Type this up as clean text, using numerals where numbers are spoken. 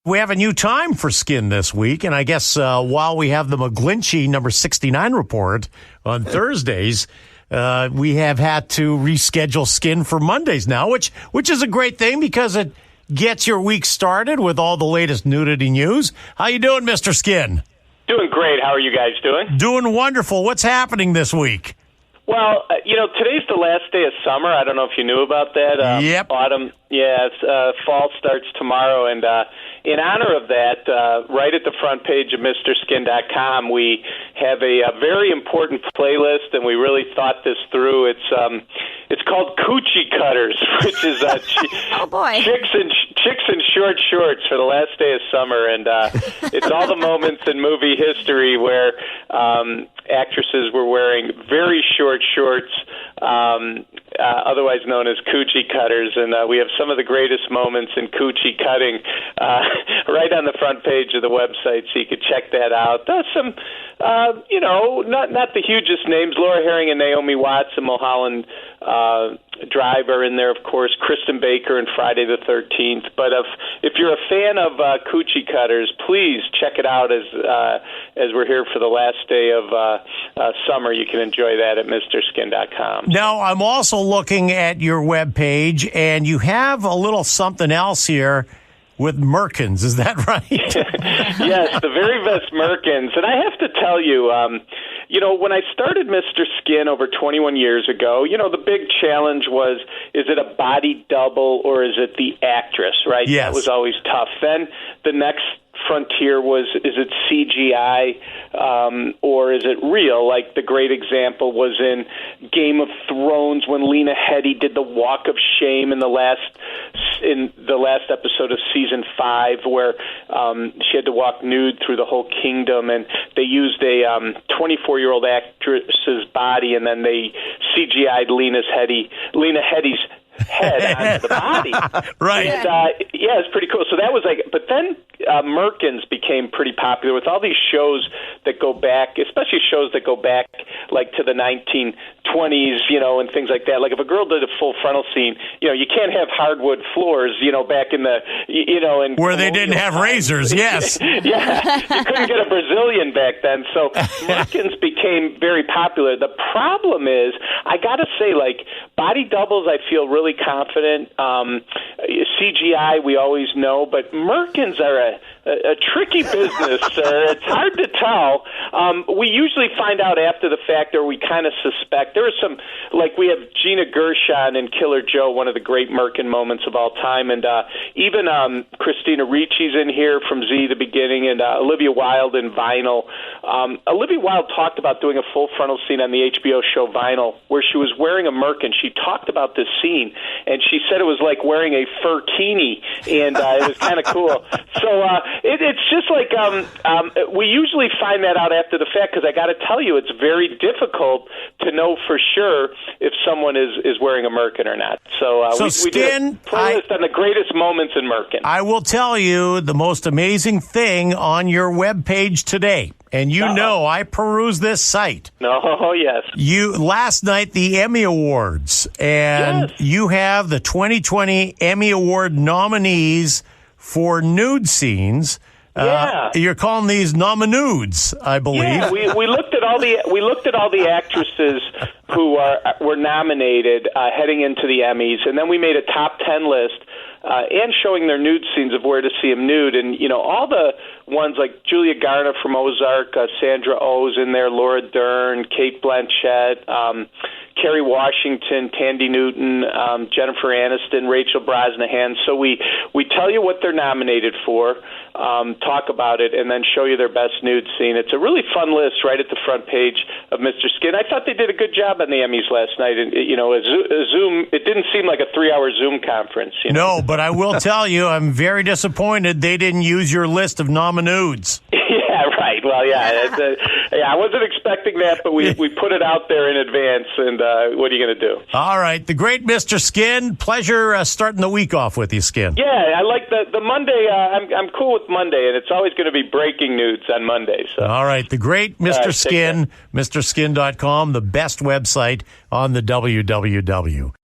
We have a new time for Skin this week, and I guess while we have the McGlinchey number 69 report on Thursdays, we have had to reschedule Skin for Mondays now, which is a great thing because it gets your week started with all the latest nudity news. How you doing, Mr. Skin? Doing great. How are you guys doing? Doing wonderful. What's happening this week? Well, today's the last day of summer. I don't know if you knew about that. Yep. Autumn, fall starts tomorrow, and in honor of that, right at the front page of MrSkin.com, we have a very important playlist, and we really thought this through. It's called Coochie Cutters, which is oh boy, chicks in short shorts for the last day of summer, and it's all the moments in movie history where actresses were wearing very short shorts, otherwise known as coochie cutters, and we have some of the greatest moments in coochie cutting right on the front page of the website, so you could check that out. There's some, not the hugest names. Laura Herring and Naomi Watts and Mulholland Drive are in there, of course. Kristen Baker and Friday the 13th. But if you're a fan of coochie cutters, please check it out as we're here for the last day of summer. You can enjoy that at MrSkin.com. Now, I'm also looking at your webpage, and you have a little something else here with Merkins. Is that right? Yes, the very best Merkins. And I have to tell you, when I started Mr. Skin over 21 years ago, the big challenge was, is it a body double or is it the actress, right? Yes. That was always tough. Then the next frontier was, is it CGI or is it real? Like the great example was in Game of Thrones when Lena Headey did the Walk of Shame in the last episode of season 5, where she had to walk nude through the whole kingdom, and they used a 24-year-old actress's body, and then they CGI'd Lena Headey's head onto the body. Right. And, it's pretty cool. So that was but then Merkins became pretty popular with all these shows that go back, especially shows that go back like to the 1920s, and things like that. Like if a girl did a full frontal scene, you can't have hardwood floors, back in the, in where they didn't have razors. Yes. Yeah. You couldn't get a Brazilian back then. So Merkins became very popular. The problem is, I got to say, like body doubles, I feel really confident. CGI, we always know, but Merkins are a tricky business, sir. It's hard to tell. We usually find out after the fact, or we kind of suspect. There are some, like we have Gina Gershon in Killer Joe, one of the great Merkin moments of all time, and even Christina Ricci's in here from Z the Beginning, and Olivia Wilde in Vinyl. Olivia Wilde talked about doing a full frontal scene on the HBO show Vinyl, where she was wearing a Merkin. She talked about this scene, and she said it was like wearing a furkini, and it was kind of cool. So it's just like we usually find that out after the fact, because I got to tell you, it's very difficult to know for sure if someone is wearing a Merkin or not. So we did a playlist on the greatest moments in Merkin. I will tell you the most amazing thing on your webpage today. And I peruse this site. Oh, yes. Last night, the Emmy Awards, and you have the 2020 Emmy Award nominees for nude scenes. You're calling these nominudes, I believe. Yeah, we looked at all the actresses who were nominated heading into the Emmys, and then we made a top 10 list. And showing their nude scenes of where to see them nude. And, all the ones like Julia Garner from Ozark, Sandra Oh's in there, Laura Dern, Kate Blanchett, Kerry Washington, Tandy Newton, Jennifer Aniston, Rachel Brosnahan. So we tell you what they're nominated for, talk about it, and then show you their best nude scene. It's a really fun list right at the front page of Mr. Skin. I thought they did a good job on the Emmys last night. And, a Zoom, it didn't seem like a 3-hour Zoom conference. No, but I will tell you, I'm very disappointed they didn't use your list of nominudes. Yeah, right. Well, I wasn't expecting that, but we put it out there in advance, and what are you going to do? All right. The great Mr. Skin. Pleasure starting the week off with you, Skin. Yeah, I like the Monday. I'm cool with Monday, and it's always going to be breaking news on Monday. So. All right. The great Mr. Skin, MrSkin.com, the best website on the WWW.